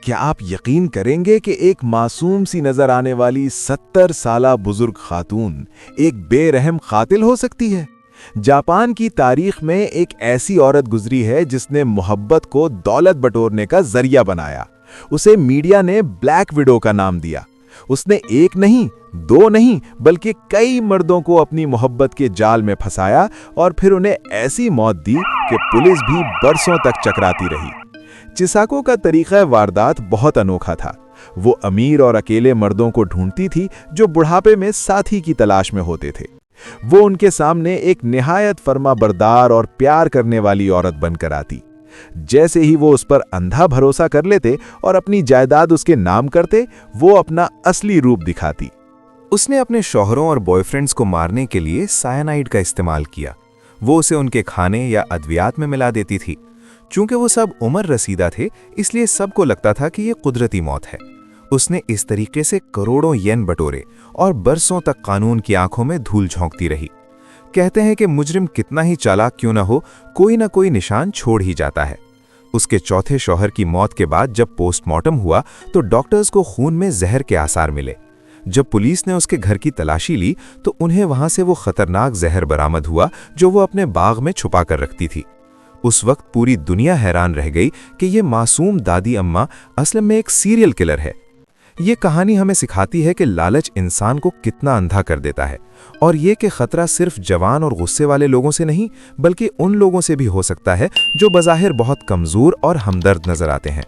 क्या आप यकीन करेंगे कि एक मासूम सी नजर आने वाली 70 साला बुजुर्ग खातून एक बेरहम कातिल हो सकती है? जापान की तारीख में एक ऐसी औरत गुजरी है जिसने मोहब्बत को दौलत बटोरने का जरिया बनाया। उसे मीडिया ने ब्लैक विडो का नाम दिया। उसने एक नहीं, दो नहीं, बल्कि कई मर्दों को अपनी मोहब्बत के जाल में फंसाया और फिर उन्हें ऐसी मौत दी कि पुलिस भी बरसों तक चकराती रही। चिसाको का तरीका वारदात बहुत अनोखा था। वो अमीर और अकेले मर्दों को ढूंढती थी जो बुढ़ापे में साथी की तलाश में होते थे। वो उनके सामने एक निहायत फर्माबरदार और प्यार करने वाली औरत बनकर आती। जैसे ही वो उस पर अंधा भरोसा कर लेते और अपनी जायदाद उसके नाम करते, वो अपना असली रूप दिखाती। उसने अपने शौहरों और बॉयफ्रेंड्स को मारने के लिए साइनाइड का इस्तेमाल किया। वो उसे उनके खाने या अद्वियात में मिला देती थी। चूंकि वो सब उम्र रसीदा थे, इसलिए सबको लगता था कि ये कुदरती मौत है। उसने इस तरीके से करोड़ों येन बटोरे और बरसों तक कानून की आंखों में धूल झोंकती रही। कहते हैं कि मुजरिम कितना ही चालाक क्यों न हो, कोई ना कोई निशान छोड़ ही जाता है। उसके चौथे शौहर की मौत के बाद जब पोस्टमार्टम हुआ तो डॉक्टर्स को खून में जहर के आसार मिले। जब पुलिस ने उसके घर की तलाशी ली तो उन्हें वहां से वो खतरनाक जहर बरामद हुआ जो वो अपने बाग में छुपा कर रखती थी। उस वक्त पूरी दुनिया हैरान रह गई कि ये मासूम दादी अम्मा असल में एक सीरियल किलर है। ये कहानी हमें सिखाती है कि लालच इंसान को कितना अंधा कर देता है, और ये कि खतरा सिर्फ जवान और गुस्से वाले लोगों से नहीं, बल्कि उन लोगों से भी हो सकता है जो बज़ाहिर बहुत कमज़ोर और हमदर्द नजर आते हैं।